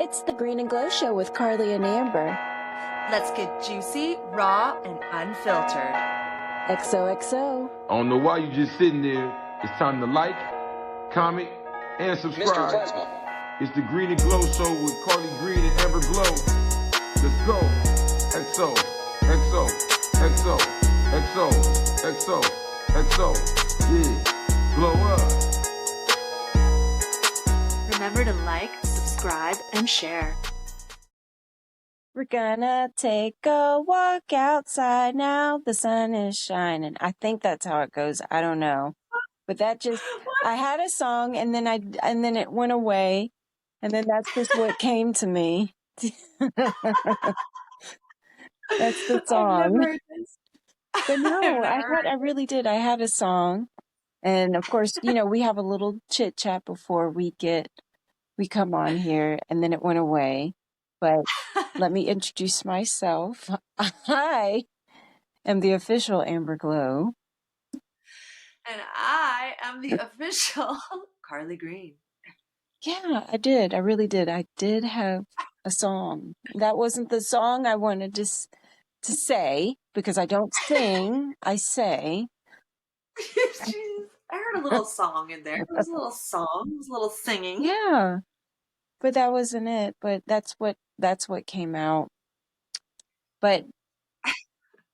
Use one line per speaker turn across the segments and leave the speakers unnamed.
It's the Green and Glow Show with Carly and Amber.
Let's get juicy, raw, and unfiltered.
XOXO.
I don't know why you just sitting there. It's time to like, comment, and subscribe.
Mr. Plasma.
It's the Green and Glow Show with Carly Green and Amber Glow. Let's go. XO, XO, XO, XO, XO, XO. Yeah, glow up.
Remember to like, subscribe, and share.
We're gonna take a walk outside now. The sun is shining. I think that's how it goes. I don't know. But that just, I had a song and then it went away. And then that's just what came to me. That's the song.
I've never heard this.
But no, I really did. I had a song. And of course, we have a little chit chat before we come on here, and then it went away. But let me introduce myself. I am the official Amber Glow.
And I am the official Carly Green.
Yeah, I did. I really did. I did have a song. That wasn't the song I wanted to say, because I don't sing, I say.
Jeez, I heard a little song in there. It was a little song. It was a little singing.
Yeah. But that wasn't it. But that's what came out. But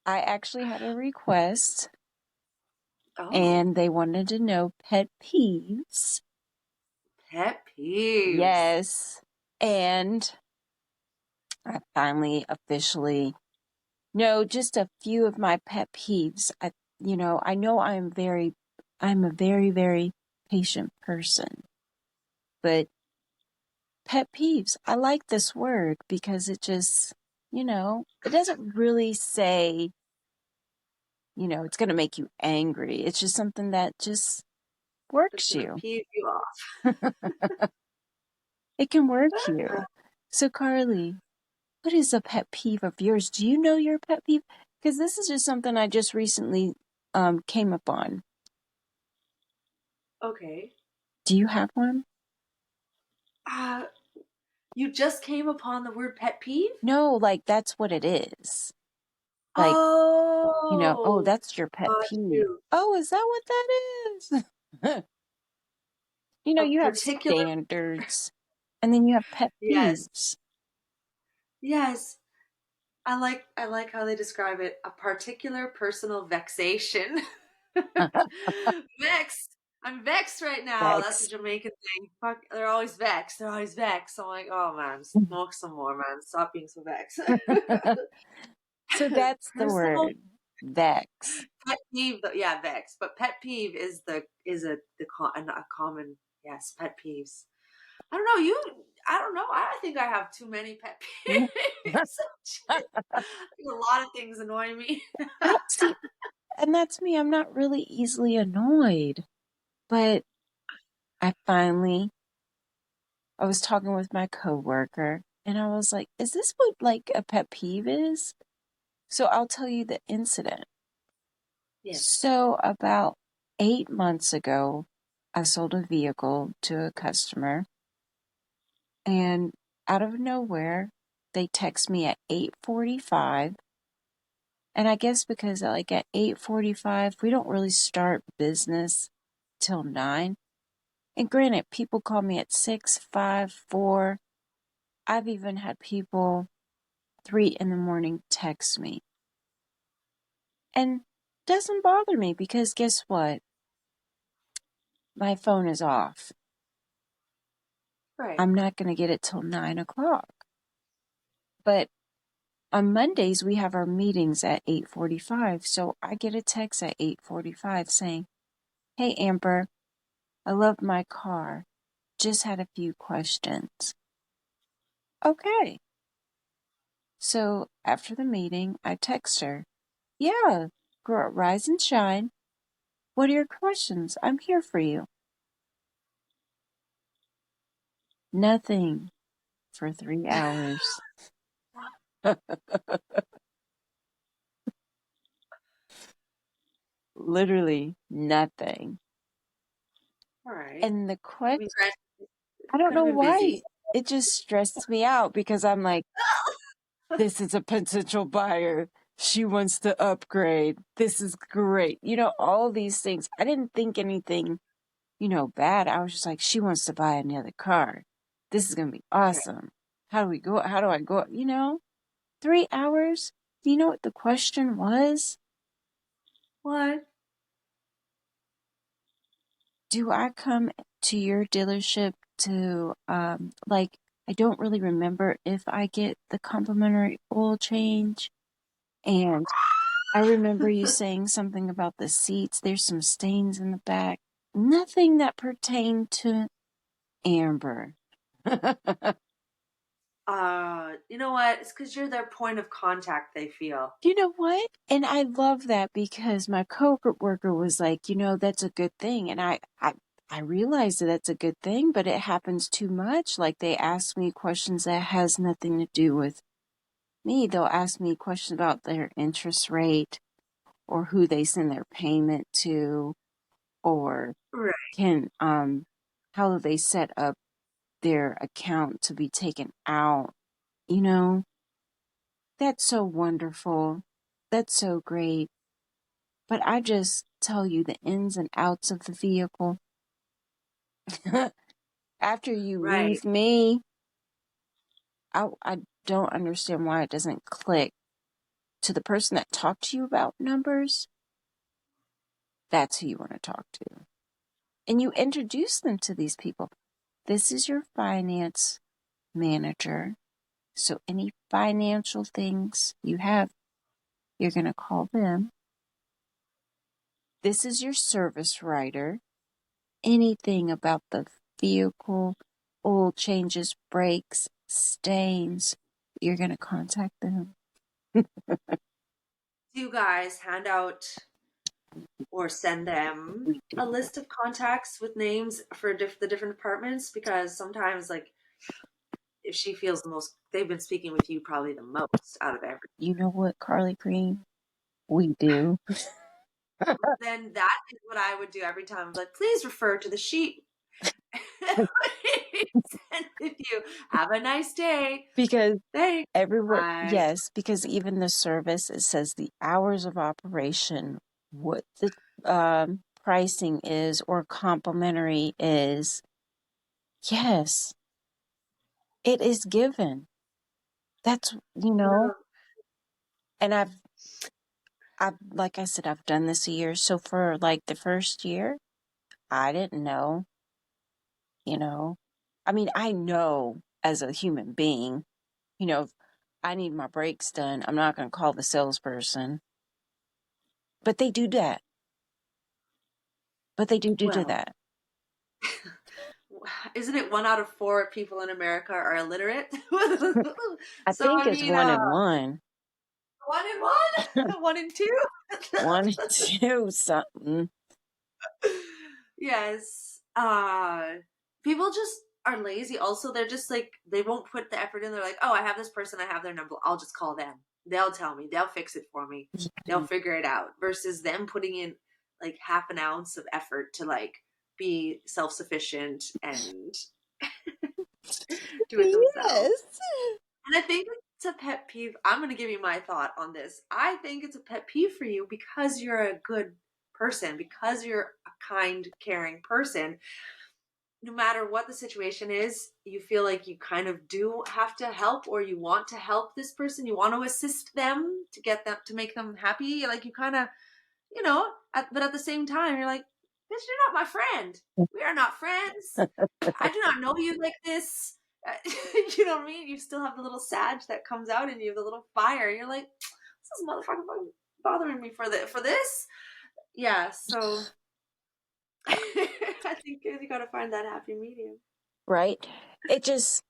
I actually had a request.
Oh.
And they wanted to know pet peeves.
Pet peeves.
Yes. And I finally officially know just a few of my pet peeves. I know I'm a very, very patient person. But pet peeves, I like this word because it just, it doesn't really say, it's going to make you angry. It's just something that just works you.
Peeve you off.
It can work you. So Carly, what is a pet peeve of yours? Do you know your pet peeve? Because this is just something I just recently came upon.
Okay.
Do you have one?
You just came upon the word pet peeve?
No, that's what it is. That's your pet peeve.
You.
Oh, is that what that is? You have standards, and then you have pet peeves.
Yes. I like how they describe it. A particular personal vexation. Vexed. I'm vexed right now. That's a Jamaican thing. Fuck, they're always vexed. I'm like, oh man, smoke some more, man. Stop being so vexed.
So that's the word, vex.
Pet peeve, yeah, vex. But pet peeve is a common, yes, pet peeves. I don't know. I think I have too many pet peeves. A lot of things annoy me.
See, and that's me. I'm not really easily annoyed. But I was talking with my coworker, and I was like, is this what a pet peeve is? So I'll tell you the incident. Yes. So about 8 months ago, I sold a vehicle to a customer, and out of nowhere, they text me at 8:45. And I guess because at 8:45, we don't really start business till 9. And granted, people call me at 6, 5, 4. I've even had people 3 in the morning text me. And it doesn't bother me because guess what? My phone is off.
Right.
I'm not going to get it till 9 o'clock. But on Mondays, we have our meetings at 8:45. So I get a text at 8:45 saying, hey, Amber, I love my car. Just had a few questions. Okay. So after the meeting, I text her. Yeah, girl, rise and shine. What are your questions? I'm here for you. Nothing for 3 hours. Literally nothing.
All right.
And the question, I don't know why. it just stressed me out because I'm like, this is a potential buyer. She wants to upgrade. This is great. All these things. I didn't think anything, bad. I was just like, she wants to buy another car. This is going to be awesome. How do we go? How do I go? 3 hours. Do you know what the question was?
What?
Do I come to your dealership to, I don't really remember if I get the complimentary oil change. And I remember you saying something about the seats. There's some stains in the back. Nothing that pertained to Amber.
You know what? It's because you're their point of contact, they feel.
You know what? And I love that because my coworker was like, that's a good thing. And I realized that that's a good thing, but it happens too much. Like they ask me questions that has nothing to do with me. They'll ask me questions about their interest rate or who they send their payment to or
Right.
how do they set up their account to be taken out. That's so wonderful. That's so great. But I just tell you the ins and outs of the vehicle. After you
Right.
leave me, I don't understand why it doesn't click to the person that talked to you about numbers. That's who you want to talk to. And you introduce them to these people. This is your finance manager. So any financial things you have, you're going to call them. This is your service writer. Anything about the vehicle, oil changes, brakes, stains, you're going to contact them.
Do you guys hand out or send them
We do.
a list of contacts with names for the different departments? Because sometimes, like, if she feels the most, they've been speaking with you probably the most out of everyone.
You know what, Carly Green? We do.
Then that is what I would do every time. I'm like, please refer to the sheet. Send with you. Have a nice day.
Because
Thanks.
everyone,
Bye.
yes, because even the service, it says the hours of operation, what the pricing is or complimentary is. Yes, it is given. That's, and I've, like I said, I've done this a year. So for like the first year, I didn't know, I mean, I know as a human being, if I need my brakes done, I'm not going to call the salesperson, but they do that. But they do
Well,
that.
isn't it 1 out of 4 people in America are illiterate?
I
So
think
I
it's
mean,
one and one.
1 in 1, 1 in 2.
One and two something.
Yes. People just are lazy. Also, they're just like they won't put the effort in. They're like, oh, I have this person, I have their number. I'll just call them. They'll tell me. They'll fix it for me. They'll figure it out. Versus them putting in like half an ounce of effort to like be self sufficient and do it themselves.
Yes.
And I think it's a pet peeve. I'm going to give you my thought on this. I think it's a pet peeve for you because you're a good person, because you're a kind, caring person. No matter what the situation is, you feel like you kind of do have to help or you want to help this person. You want to assist them to get them to make them happy. Like you kind of, but at the same time, you're like, bitch, you're not my friend. We are not friends. I do not know you like this. You know what I mean? You still have the little sag that comes out in you, the little fire. You're like, this is motherfucker bothering me for this. Yeah, so I think you got to find that happy medium.
Right? It just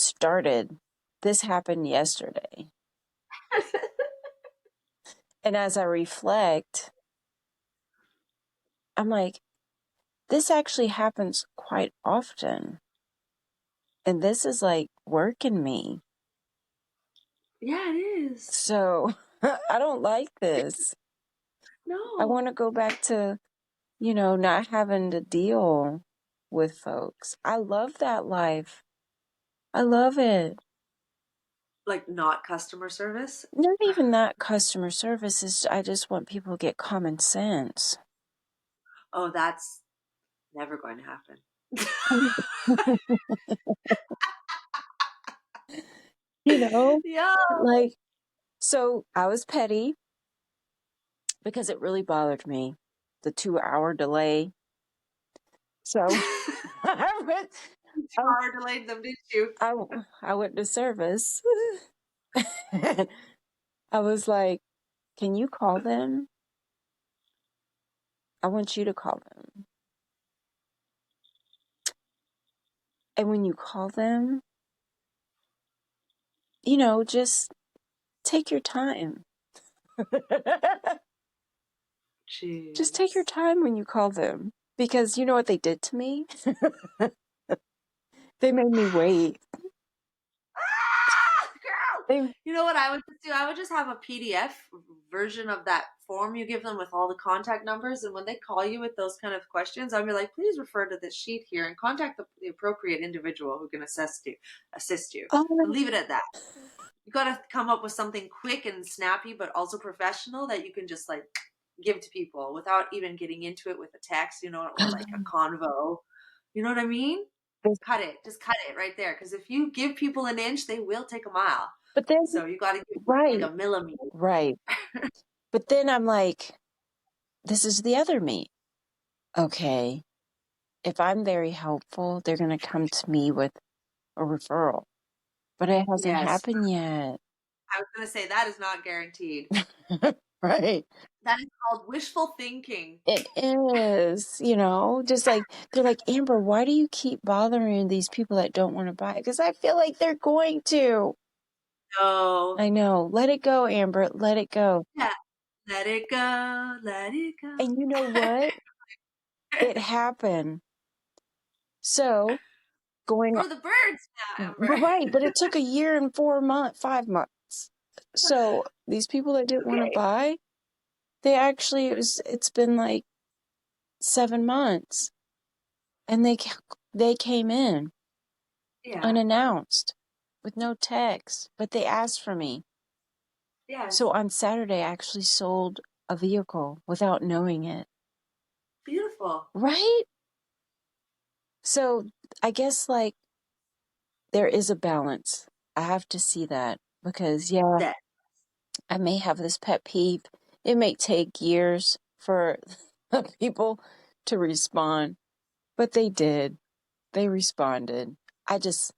started. This happened yesterday. And as I reflect, I'm like, this actually happens quite often. And this is like working me.
Yeah, it is.
So I don't like this.
No.
I want to go back to, not having to deal with folks. I love that life. I love it.
Like not customer service?
Not even that customer service is, I just want people to get common sense.
Oh, that's never going to happen.
You know,
Yeah.
like, so I was petty because it really bothered me, the 2-hour delay. So I went, I,
Power delayed them, didn't you?
I, I went to service. I was like, can you call them? I want you to call them. And when you call them, just take your time. Just take your
Jeez.
time when you call them. Because you know what they did to me? They made me wait.
Girl.
They,
You know what I would just do? I would just have a PDF version of that form you give them with all the contact numbers. And when they call you with those kind of questions, I'd be like, please refer to this sheet here and contact the appropriate individual who can assist you. And
oh,
leave it at that. You got to come up with something quick and snappy, but also professional that you can just like give to people without even getting into it with a text, or like a convo. You know what I mean? Cut it. Just cut it right there. Because if you give people an inch, they will take a mile.
but then,
So you got to give like
right,
a millimeter.
right. But then I'm like, this is the other me. Okay, if I'm very helpful, they're going to come to me with a referral. But it hasn't
Yes.
happened yet.
I was going to say that is not guaranteed.
Right.
That is called wishful thinking.
It is, just like, they're like, Amber, why do you keep bothering these people that don't want to buy? Because I feel like they're going to.
No.
I know. Let it go, Amber. Let it go.
Yeah. Let it go. Let it
And you know
go.
what? It happened. So going,
For the birds now, Amber.
right, but it took a year and 5 months. So these people that didn't want to
Okay.
buy, it's been like 7 months, and they came in
Yeah.
unannounced with no text, but they asked for me. So
Yes.
on Saturday, I actually sold a vehicle without knowing it.
Beautiful.
Right? So I guess like there is a balance. I have to see that because, yeah,
That.
I may have this pet peeve. It may take years for people to respond, but they did. They responded. I just,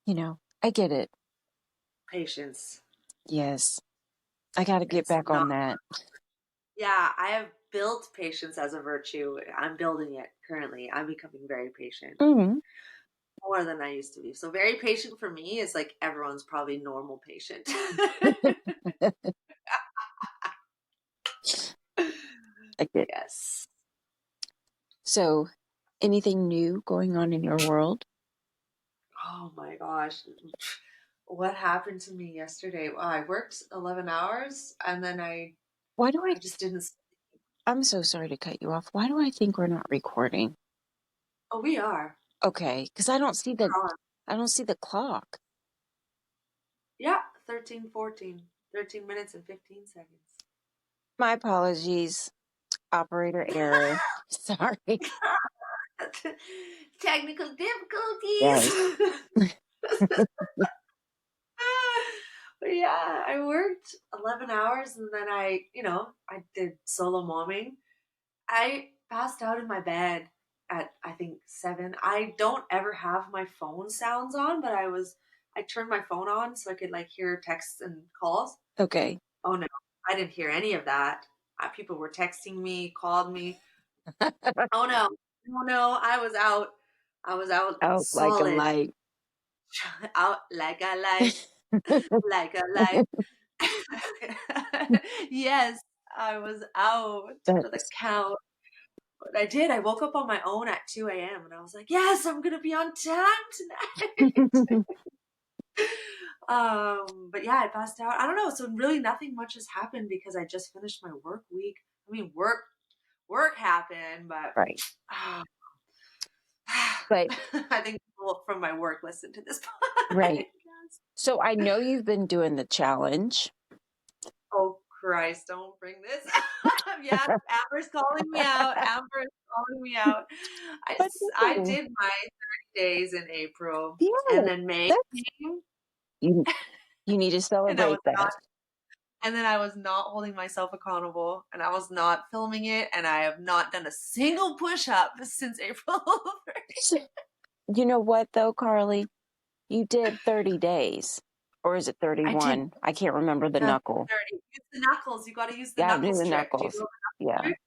I get it.
Patience.
Yes. I got to get
It's
back
not.
on that.
Yeah, I have built patience as a virtue. I'm building it currently. I'm becoming very patient.
Hmm.
More than I used to be. So very patient for me is like everyone's probably normal patient.
I get.
Yes.
So, anything new going on in your world?
Oh my gosh. What happened to me yesterday? Well, I worked 11 hours and then
Why do I?
I just didn't.
I'm so sorry to cut you off. Why do I think we're not recording?
Oh, we are.
Okay, because
We're on.
I don't see the clock.
Yeah, 13, 14, 13 minutes and 15 seconds.
My apologies. Operator error. Sorry.
Technical
Yes.
difficulties. But yeah, I worked 11 hours and then I did solo momming. I passed out in my bed at I think 7. I don't ever have my phone sounds on, but I turned my phone on so I could like hear texts and calls.
Okay.
Oh no, I didn't hear any of that. People were texting me, called me. Oh no. Oh no, I was out. I was out
Out like a
solid.
light.
Out like a light, like a light. Yes, I was out for the
That's
count. But I did. I woke up on my own at 2 a.m. and I was like, yes, I'm gonna be on time tonight. But yeah, I passed out. I don't know. So really nothing much has happened because I just finished my work week. I mean, work happened, but
right. But
I think people from my work listen to this
right.
podcast.
So I know you've been doing the challenge.
Oh Christ, don't bring this up. Yeah, Amber's calling me out. Amber's calling me out.
But
I
no,
did my 30 days in April, and
yeah,
then May
that's
came,
you. You need to
and I
celebrate
was not,
that.
and then I was not holding myself accountable, and I was not filming it, and I have not done a single push-up since April 30th.
So, you know what though, Carly? You did 30 days. Or is it
I did
31? I can't remember the knuckle.
30. Use the knuckles. You got to use the
Yeah, I'm doing
knuckles
the
trick. Do you
knuckles.
know the knuckles
Yeah.
trick?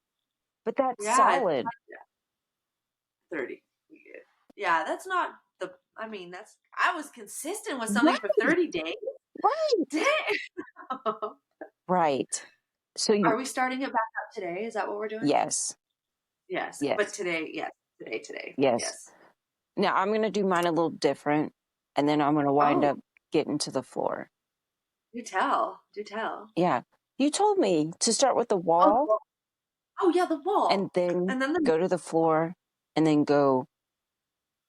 But that's
Yeah,
solid.
30. We did. Yeah, that's not the. I mean, I was consistent with something for
Right.
30 days.
Right.
Damn.
Right. So
Are
you,
we starting it back up today? Is that what we're doing?
yes.
Yes. But
Yes.
today, yes. Today.
Yes.
Yes.
Now I'm going to do mine a little different. And then I'm going to wind
Oh,
up getting to the floor.
do tell. Do tell.
Yeah. You told me to start with the
Oh,
wall
oh yeah, the wall.
and then
And then the.
go to the floor and then go.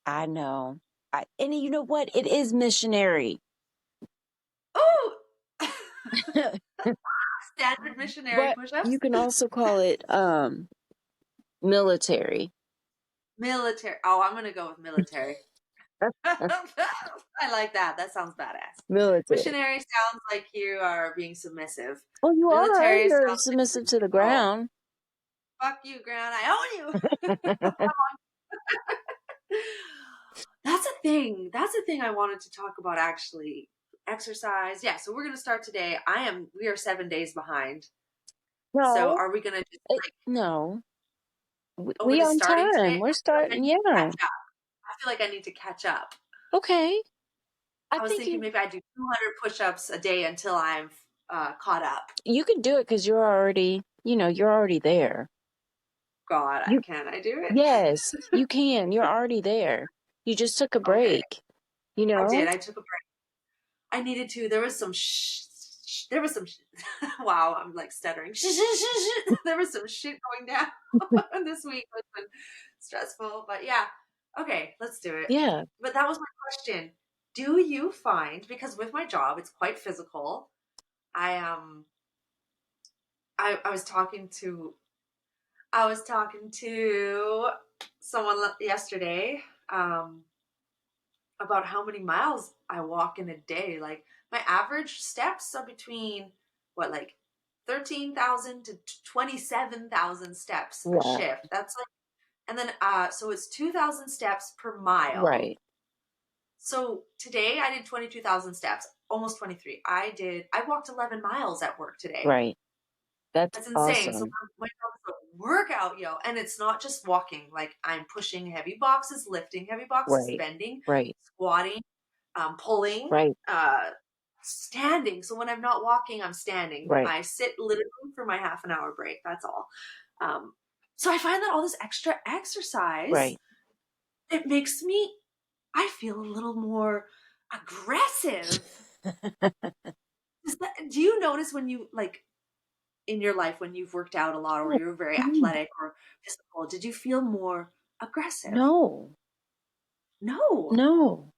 I know. And you know what? It is missionary.
Oh! Standard missionary
But
push ups?
you can also call it military.
Military. Oh, I'm going to go with military. I like that. That sounds badass.
Military.
Missionary sounds like you are being submissive.
Well, you are.
Military
You're
sounds like
submissive to the
oh,
ground.
fuck you, ground. I own you. That's a thing. That's a thing I wanted to talk about actually. Exercise. Yeah, so we're gonna start today. We are 7 days behind. So
No,
are we gonna just
no.
oh, we're
We
just
on
starting today?
time. We're starting. Yeah.
I feel like I need to catch up.
Okay. I
I was
think
thinking maybe I do 200 push-ups a day until I'm caught up.
you can do it because you're already there.
God,
You,
can I do it?
yes, you can. You're already there. You just took a
Okay,
break. You
I
know?
did. I took a break. I needed to. There was some. There was some. Wow, I'm like stuttering. There was some shit going down this week. It's been stressful, but yeah. Okay, let's do it.
Yeah.
But that was my question. Do you find, because with my job it's quite physical, I I was talking to someone yesterday about how many miles I walk in a day. Like my average steps are between what, like 13,000 to 27,000 steps a
Wow.
shift. That's like, and then so it's 2,000 steps per mile.
Right.
So today I did 22,000 steps, almost 23. I walked 11 miles at work today.
Right. That's
insane. So
awesome.
my job is a workout, yo. And it's not just walking. Like I'm pushing heavy boxes, lifting heavy boxes,
Right.
bending,
Right.
squatting, pulling,
Right.
standing. So when I'm not walking, I'm standing.
Right.
I sit literally for my half an hour break. That's all. So I find that all this extra exercise,
Right.
it makes me, I feel a little more aggressive. Do you notice when you like in your life when you've worked out a lot or you're very athletic or physical, did you feel more aggressive?
No.
No.
No.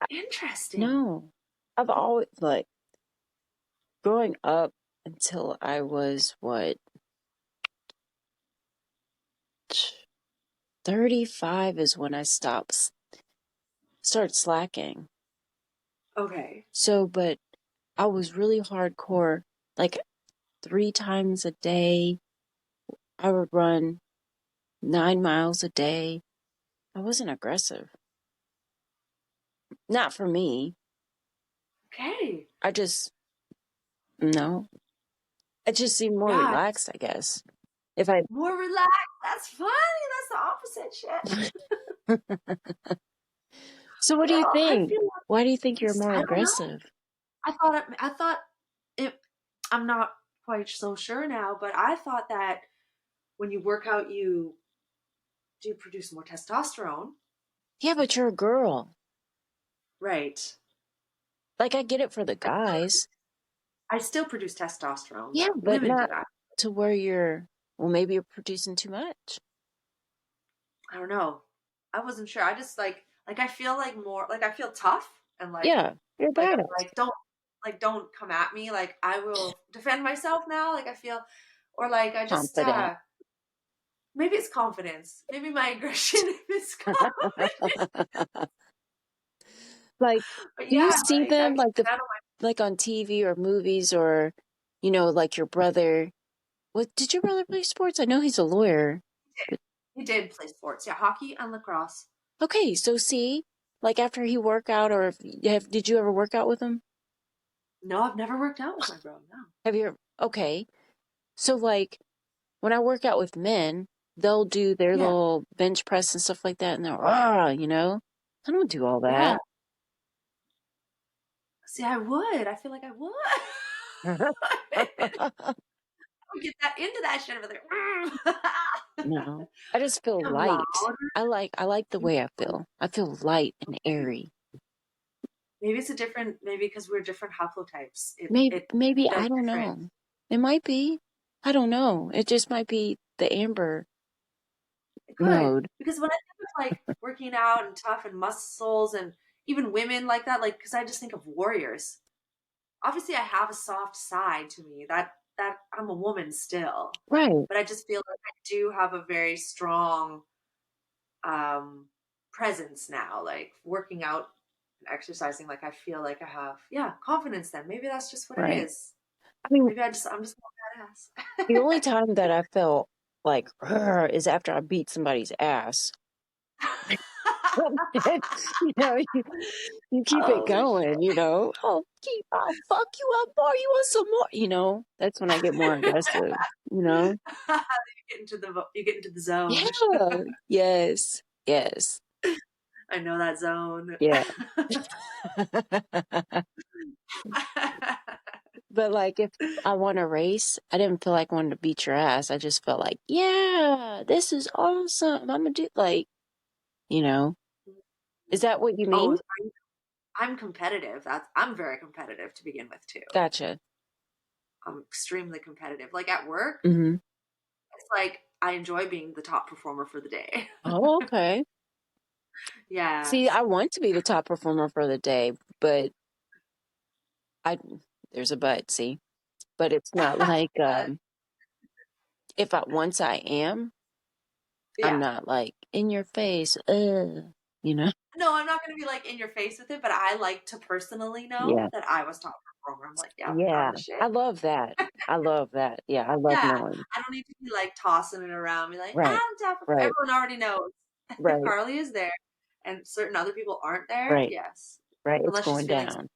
Interesting.
No. I've always like growing up until I was what 35 is when I started slacking.
Okay.
So, but I was really hardcore, like 3 times a day. I would run 9 miles a day. I wasn't aggressive. Not for me.
Okay.
I just seemed more relaxed, I guess. If I
more relaxed. That's funny. That's the opposite shit.
So what do you think?
Like
Why do you think you're more
I don't know.
aggressive?
I thought it. I'm not quite so sure now, but I thought that when you work out, you do produce more testosterone.
Yeah, but you're a girl.
Right.
Like I get it for the guys.
I still produce testosterone.
Yeah, but
women
not
do that.
to where maybe you're producing too much.
I don't know. I wasn't sure. I just I feel like more like I feel tough and
Yeah, you're
like I'm
badass.
don't come at me. Like I will defend myself now. Like I feel or like I just
Confident.
maybe it's confidence. Maybe my aggression is confidence.
Like,
But
do you
yeah,
see
like I
them
can
like
get out of
like on TV or movies or, like your brother? What did your brother play sports? I know he's a lawyer. But
he did play sports. Yeah, hockey and lacrosse.
okay, so see, like after he work out or did you ever work out with him?
No, I've never worked out with my bro. No.
Have you okay. So like when I work out with men, they'll do their
Yeah.
little bench press and stuff like that and they're I don't do all
Yeah.
that.
See, I would. I feel like I would. I would get that into that shit over there.
No. I just feel
Become
light.
louder.
I like the way I feel. I feel light and airy.
Maybe it's a different. Maybe because we're different haplotypes.
Maybe
It
I
does
don't
different.
know. It might be. I don't know. It just might be the amber
It could
mode.
because when I think of like working out and tough and muscles and even women like that, like because I just think of warriors. Obviously, I have a soft side to me. That I'm a woman still,
Right,
but I just feel like I do have a very strong presence now. Like working out and exercising, like I feel like I have confidence. Then maybe that's just what it
right.
is.
I mean,
Maybe I'm just a
the only
badass.
time that I felt like "Rrr," is after I beat somebody's ass. You keep it
Holy
going,
shit!
I'll fuck you up more. You want some more? That's when I get more aggressive. You know?
You get into the zone.
Yeah. Yes. Yes.
I know that zone.
Yeah. But like if I won a race, I didn't feel like wanting to beat your ass. I just felt like, yeah, this is awesome. I'm gonna do you know. Is that what you
Oh,
mean?
I'm competitive. I'm very competitive to begin with too.
Gotcha.
I'm extremely competitive. Like at work,
Mm-hmm.
it's like I enjoy being the top performer for the day.
Oh, okay.
Yeah.
See, I want to be the top performer for the day, but I there's a but, see. But it's not like if I once I am, I'm
Yeah.
not like in your face, you know?
No, I'm not going to be like in your face with it, but I like to personally know
Yeah.
that I was top performer. I'm like, yep, I'm
Yeah.
the shit.
I love that. I love that. Yeah, I love
Yeah.
knowing.
I don't need to be like tossing it around, be like,
Right.
I'm top.
Right.
Everyone already knows. If
Right.
Carly is there and certain other people aren't there,
Right.
yes.
Right. It's
Unless she's
going
feeling
down.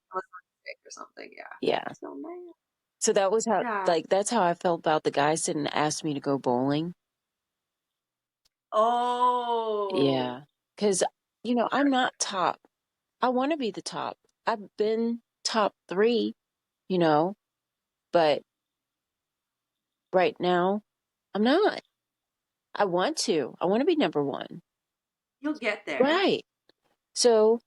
sick or something. Yeah.
Yeah.
So, man.
So that was how
Yeah.
like that's how I felt about the guys didn't ask me to go bowling.
Oh.
Yeah. Cuz I'm not top. I want to be the top. I've been top 3, you know, but right now I'm not. I want to. I want to be number 1.
You'll get there.
Right. So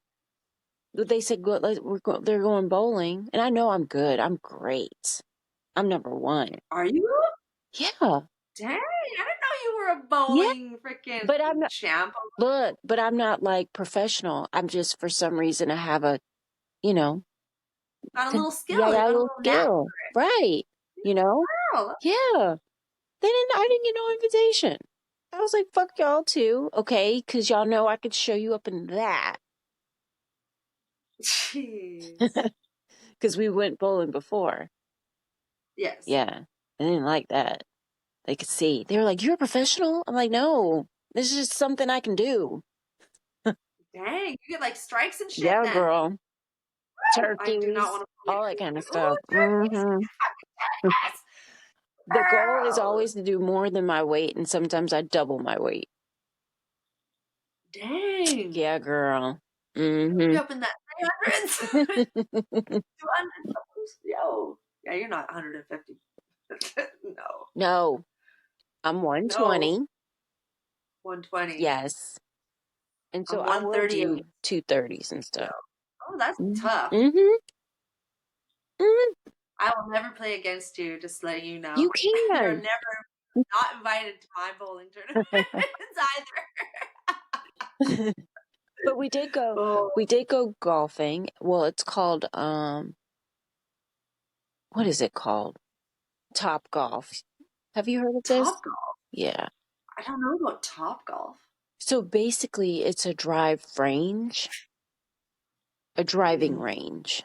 they said they're going bowling and I know I'm good. I'm great. I'm number 1.
Are you?
Yeah.
Dang, I didn't know you were a
Yeah,
bowling freaking
but I'm not
champ.
but I'm not like professional. I'm just for some reason I have a, you know,
Got a little
yeah, I
skill. You
got a
got a
little
little knack
skill.
for it.
Right. You know?
Girl.
Yeah. I didn't get no invitation. I was like, fuck y'all too. Okay, because y'all know I could show you up in that.
Jeez.
Because we went bowling before.
Yes.
Yeah. I didn't like that. They could see. They were like, you're a professional? I'm like, no. This is just something I can do.
Dang, you get like strikes and shit
Yeah,
then.
girl.
Woo! I do not
Turkeys,
want to believe
all that
it.
kind of
Oh,
stuff.
turkeys.
Hmm.
Yes.
The goal is
Girl.
always to do more than my weight, and sometimes I double my weight.
Dang.
Yeah, girl.
You
Mm-hmm.
up in that 300s? 200 something? Yo. Yeah, you're not 150. No.
No, I'm
No.
120.
120.
Yes. And so
I'm
I will
138.
do 230s and
So.
stuff.
Oh, that's
Mm-hmm.
tough.
Mm-hmm. Mm-hmm.
I will never play against you, just letting you
You
know. You're
can.
never not invited to my bowling tournaments either.
But we did
Oh,
go golfing. Well, it's called what is it called? Top Golf. Have you heard of this?
Top Golf.
Yeah.
I don't know about Top Golf.
So basically it's a driving
Mm.
range.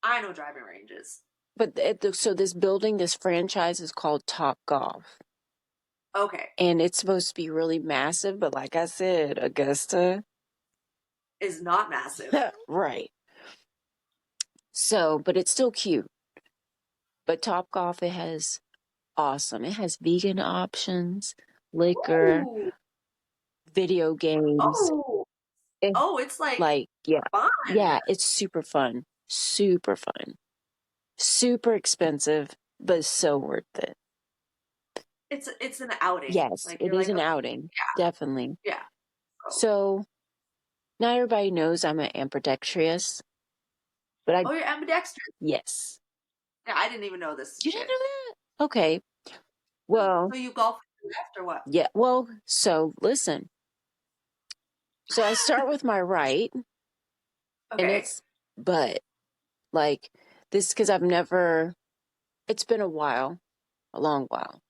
I know driving ranges.
But so this building, this franchise is called Top Golf.
Okay.
And it's supposed to be really massive, but like I said, Augusta
Is not massive.
right. So, but it's still cute. But Top Golf, it has awesome. It has vegan options, liquor,
Ooh.
video games.
Oh.
It,
Oh, it's like
yeah.
fun.
Yeah, it's super fun. Super fun. Super expensive, but so worth it.
It's an outing.
Yes,
Like
it
you're
is
like,
an
okay,
outing. Definitely.
yeah.
So, not everybody knows I'm an ambidextrous, but
Oh, you're ambidextrous.
yes.
Yeah, I didn't even know this
You didn't
shit.
know that? Okay. Well,
So you golf with your left or what?
yeah. Well, so listen. So I start with my right, and
Okay.
but like this, because it's been a while, a long while.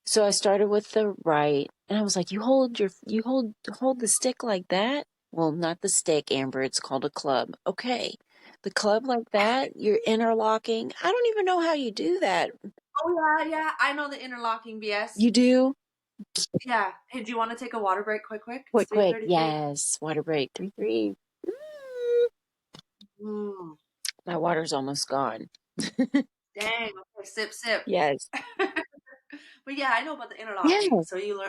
So I started with the right, and I was like, hold the stick like that. Well, not the stick, Amber. It's called a club. Okay. The club like that, you're interlocking. I don't even know how you do that.
Oh yeah. I know the interlocking BS.
You do?
Yeah. Hey, do you want to take a water break quick? It's
Quick, quick.
3:33.
Yes. Water break. 3-3.
Mm,
My water's almost gone.
dang. Okay, sip.
Yes.
But yeah, I know about the
Yeah.
interlocking. So you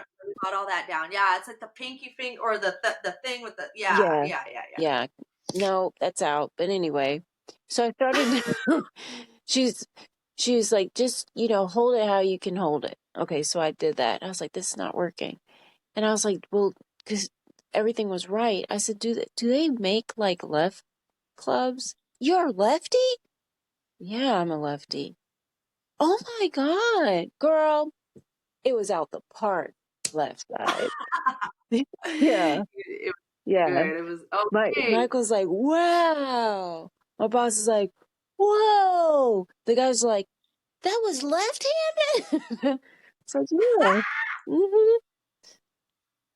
got all that down. Yeah, it's like the pinky finger or the thing with the
Yeah.
yeah.
Yeah. No, that's out. But anyway, so I started. she's she's like, just hold it how you can hold it. Okay, so I did that. I was like, this is not working, and I was like, well, because everything was right. I said, do they make like left clubs? You're a lefty? Yeah, I'm a lefty. Oh my God, girl, it was out the park, left side. Yeah,
It was
yeah.
good. It was okay.
Michael's like, wow. My boss is like, whoa. The guy's like, that was left-handed. It's like, yeah. Mm-hmm.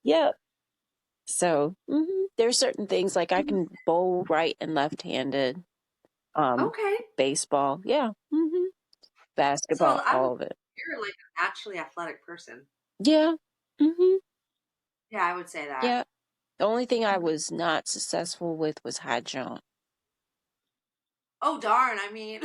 Yep. So there's certain things like I can bowl right and left-handed.
Okay.
Baseball, yeah.
So
Basketball,
I would
all of it.
you're like a naturally athletic person.
Yeah.
Yeah, I would say that.
Yeah. The only thing I was not successful with was high jump.
Oh darn, I mean,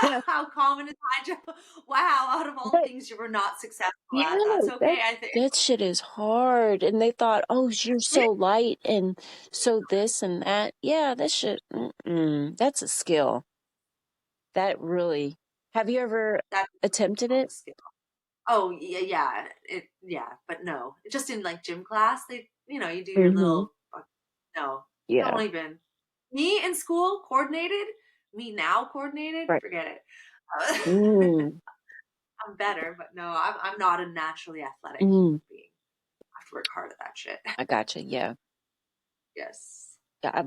Yeah.
how common is high jump? Wow, out of all
But
things you were not successful
yeah,
at. That's
that
okay, I think.
that shit is hard. And they thought, oh, you're so light and so this and that. Yeah, that shit. That's a skill. That really. Have you ever
That's
attempted
a
it?
skill. Oh but no. Just in like gym class, you do your
Mm-hmm.
little no.
Yeah.
Don't even. Me in school coordinated, me now coordinated,
Right.
forget it.
Mm.
I'm better, but no, I'm not a naturally athletic
Mm.
human being. I have to work hard at that shit.
I gotcha. Yeah.
Yes.
Yeah.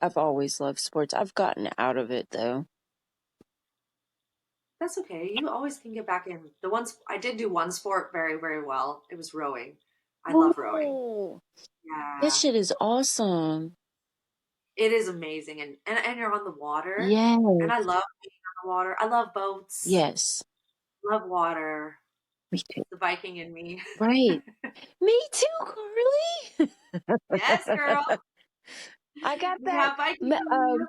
I've always loved sports. I've gotten out of it though.
That's okay. You always can get back in. The ones I did do one sport very, very well. It was rowing. I love rowing.
Oh, that
Yeah.
shit is awesome.
It is amazing and you're on the water.
Yes.
And I love being on the water. I love boats.
Yes.
Love water.
Me too.
The Viking in me.
Right. Me too, Carly.
Yes, girl.
I got
You
that.
have Viking in you.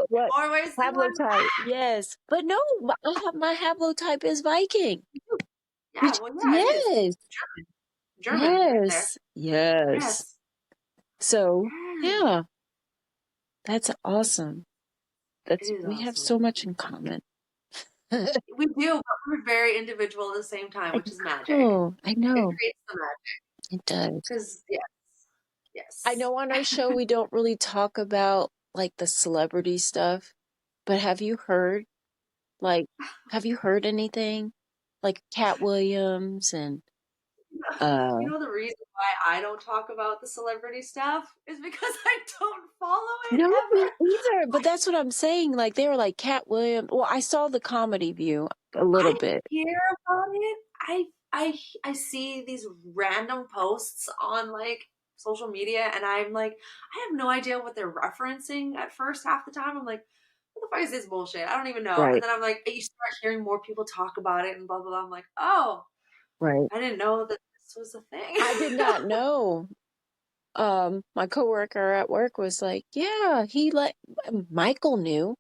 What?
More ways than one.
Haplotype. Yes. But no, my haplotype is Viking.
Yeah, well, yeah, it is.
Yes.
German, right there.
Yes.
Yes.
So,
Yes.
yeah, that's awesome.
It is
We have
awesome.
so much in common.
We do, but we're very individual at the same time, which is magic.
I
It
know.
creates the magic.
It does.
Because yes.
I know on our show we don't really talk about like the celebrity stuff, but have you heard have you heard anything? Like Cat Williams and Uh,
You know the reason why I don't talk about the celebrity stuff is because I don't follow it
no, me
ever.
either. But that's what I'm saying. Like they were like Cat Williams. Well, I saw the Comedy View a little
I
bit.
hear about it. I see these random posts on like social media, and I'm like, I have no idea what they're referencing at first. Half the time, I'm like, what the fuck is this bullshit? I don't even know. And
Right,
then I'm like, you start hearing more people talk about it, and blah blah blah. I'm like, oh,
right.
I didn't know that this was a thing.
I did not know. My coworker at work was like, "Yeah, he let Michael knew."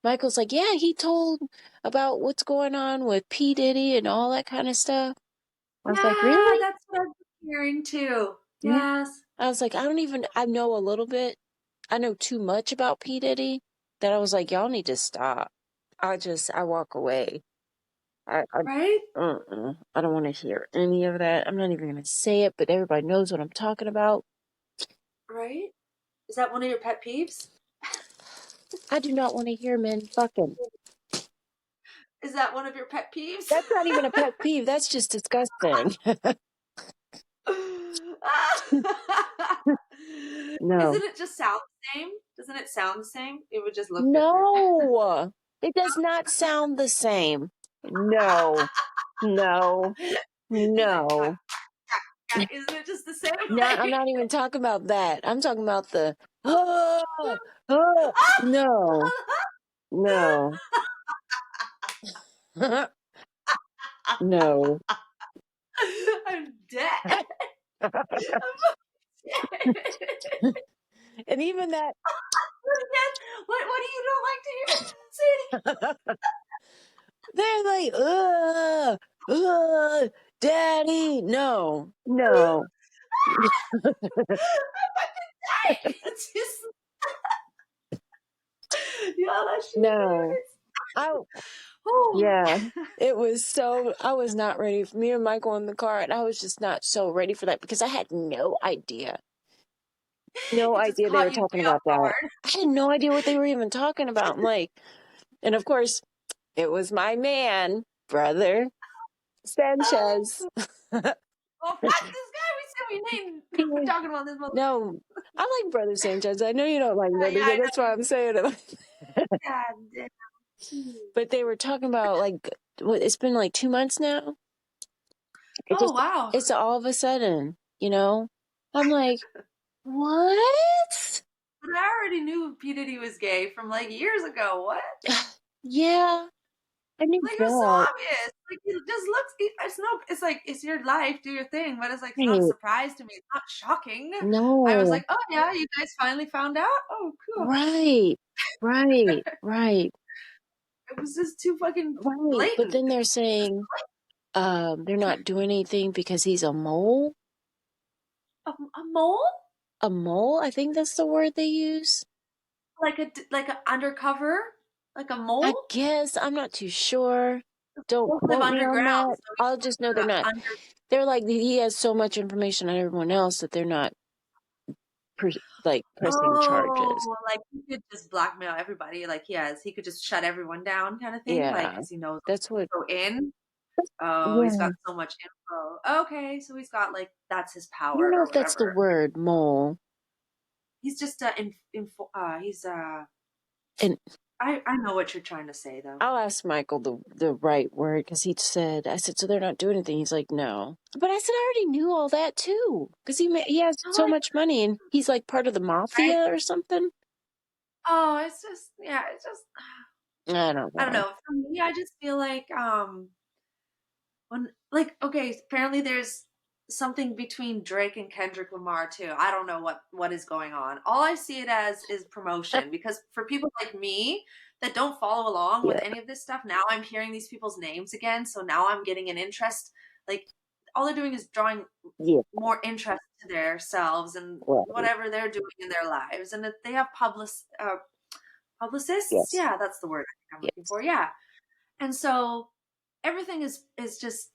Michael's like, "Yeah, he told about what's going on with P Diddy and all that kind of stuff." I was like,
Yeah,
"Really?"
that's what I've been hearing too.
Yeah.
Yes,
I was like, I know a little bit. I know too much about P Diddy that I was like, y'all need to stop. I walk away. I
right,
I don't want to hear any of that. I'm not even going to say it, but everybody knows what I'm talking about.
right. Is that one of your pet peeves?
I do not want to hear men fucking.
Is that one of your pet peeves?
That's not even a pet peeve. That's just disgusting.
Isn't
No.
it just sound the same? Doesn't it sound the same? It would just look different.
No. It does not sound the same. No. No.
Is it?
No.
Isn't it just the same?
No, I'm
Like,
not even talking about that. I'm talking about the ah, ah. No. No. No.
I'm dead. I'm dead.
And even that
Yes. What do you don't like to hear? Sadie?
they're like, daddy. No. No.
I'm fucking dying. It's just, yeah, that shit
No.
hurts.
I
Oh,
Yeah, it was so, I was not ready. For me and Michael in the car, and I was just not so ready for that because I had no idea. No
it just
idea they were
caught you
talking
way off
about that.
guard.
I had no idea what they were even talking about. I'm like, and of course, it was my man, brother Sanchez.
Oh, fuck this guy. We said we named.
He
We're
was,
talking about this mother.
no, I like brother Sanchez. I know you don't like
Yeah,
brother,
I
so
know
that's why
you.
I'm saying it.
God damn.
But they were talking about like, what, it's been like 2 months now. It
Oh,
just,
wow.
it's all of a sudden, you know? I'm like, what?
But I already knew P. Diddy was gay from like years ago. What?
Yeah, I knew
Like, it was so
that.
obvious. Like, it just looks, it's no, it's like, it's your life, do your thing. But it's like, it's not a
Right.
surprise to me. It's not shocking. I was
No.
like, oh, yeah, you guys finally found out? Oh, cool.
Right. Right. Right.
It was just too fucking
Right. But
blatant.
then they're saying they're not doing anything because he's a mole.
A mole?
A mole? I think that's the word they use.
Like a undercover? Like a
I
mole?
guess. I'm not too sure. Don't
Moles live
quote me on
underground,
that.
so he's
I'll just know they're not.
under.
They're like, he has so much information on everyone else that they're not like pressing charges.
Oh, like he could just blackmail everybody. Like he could just shut everyone down, kind of thing. Like
Yeah.
because he knows
That's what,
go in. Oh, he's
yeah.
got so much info. Okay, so he's got like that's his
I don't
power
know
or
if that's the
whatever.
word, mole.
He's just he's
And
I know what you're trying to say though.
I'll ask Michael the right word because I said, so they're not doing anything. He's like, no. But I said, I already knew all that too because he has
I'm
so
like,
much money and he's like part of the
right?
mafia or something.
Oh, it's just yeah, it's just
I don't
I don't
know.
know. For me, I just feel like when like okay, apparently there's something between Drake and Kendrick Lamar too. I don't know what is going on. All I see it as is promotion because for people like me that don't follow along with
Yeah.
any of this stuff, now I'm hearing these people's names again, so now I'm getting an interest. Like all they're doing is drawing
Yeah.
more interest to themselves and
Right.
whatever they're doing in their lives, and if they have publicists.
Yes.
Yeah, that's the word I'm looking
Yes.
for. Yeah, and so everything is just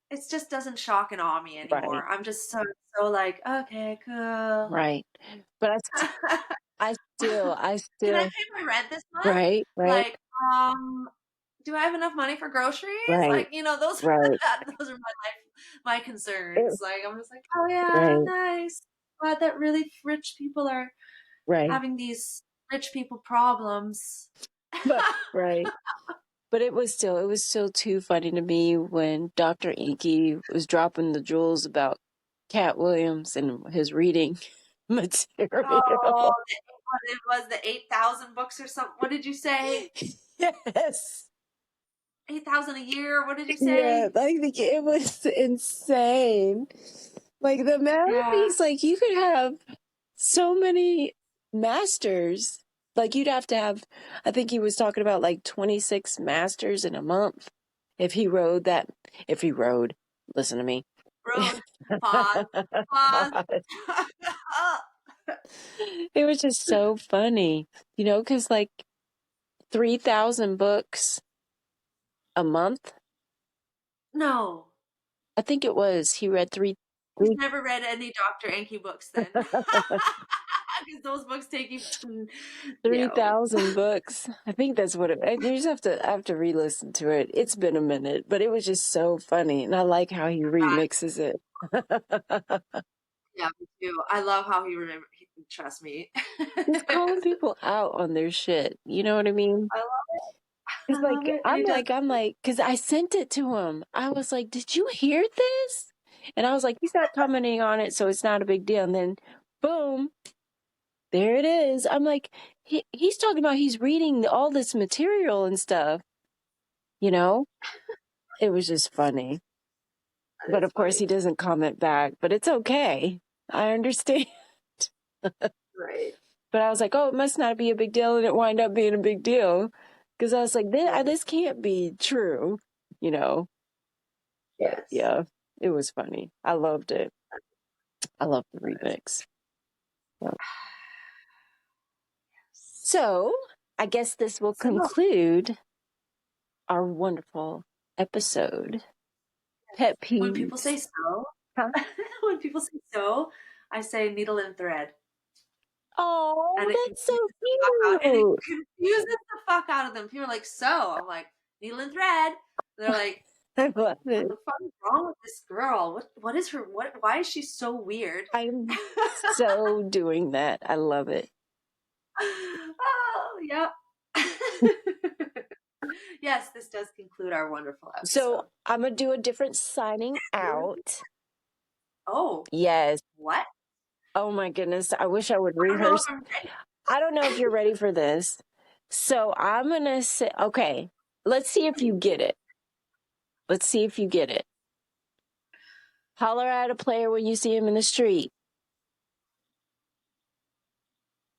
it just doesn't shock and awe me
Right.
anymore. I'm just so like, okay, cool.
Right. But I
Can I
still,
pay my rent this month?
right. Right.
Like, um, do I have enough money for groceries?
Right.
Like, those
Right.
those are my concerns. Like, I'm just like, oh yeah,
Right.
nice. Glad that really rich people are
Right.
having these rich people problems.
But right. But it was still too funny to me when Dr. Inky was dropping the jewels about Cat Williams and his reading
Oh,
material.
it was the 8,000 books or something. What did you say?
Yes.
8,000 a year? What did you
Yeah,
say?
I think it was insane. Like the amount of
Yeah.
these, like you could have so many masters. Like you'd have to have, I think he was talking about like 26 masters in a month. If he rode, listen to me.
Road. Pause. Pause.
It was just so funny, because like 3,000 books a month.
No.
I think it was. He read
He's never read any Dr. Anki books then. Because those books take you,
3,000 books. I think that's what you just have to re-listen to it. It's been a minute, but it was just so funny. And I like how he remixes it.
Yeah, me too. I love how trust me.
He's calling people out on their shit. You know what I mean?
I love it.
It's
I love
like,
it. And he does.
because I sent it to him. I was like, did you hear this? And I was like, he's not commenting on it, so it's not a big deal. And then, boom, there it is. I'm like, he's talking about he's reading all this material and stuff. It was just funny. But of course, he doesn't comment back, but it's okay. I understand.
Right.
But I was like, oh, it must not be a big deal. And it wound up being a big deal. Because I was like, this can't be true,
Yes.
Yeah, it was funny. I loved it. I loved the remix. So I guess this will conclude our wonderful episode. Pet peeves.
When people say so,
Huh?
when people say so, I say needle and thread.
Oh,
And
that's so
and it
cute.
confuses the fuck out of them. People are like, so? I'm like, needle and thread. They're like,
I love it.
what the fuck is wrong with this girl? What is her, why is she so weird?
I'm so doing that. I love it.
Oh, yeah. Yes, this does conclude our wonderful episode.
So I'm going to do a different signing out.
Oh.
Yes.
What?
Oh my goodness. I wish I would rehearse. I don't know if you're ready for this. So I'm going to say, okay, let's see if you get it. Let's see if you get it. Holler at a player when you see him in the street.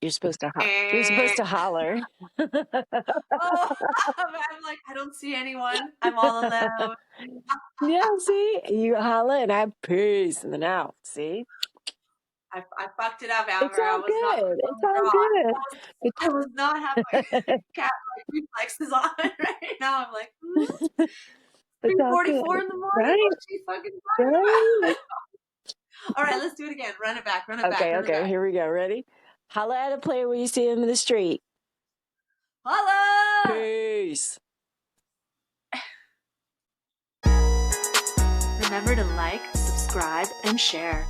You're supposed to holler.
Oh, I'm like, I don't see anyone. I'm all alone.
Yeah, see? You holler and I peace and then out. See?
I fucked it up, Amber.
It's all good. It's all good.
I was not having my cat-like reflexes on right now. I'm like, 3:44 in the morning.
Right?
What's she fucking talking about? All right, let's do it again. Run it back.
Okay, here we go. Ready? Holla at a player when you see him in the street.
Holla!
Peace.
Remember to like, subscribe, and share.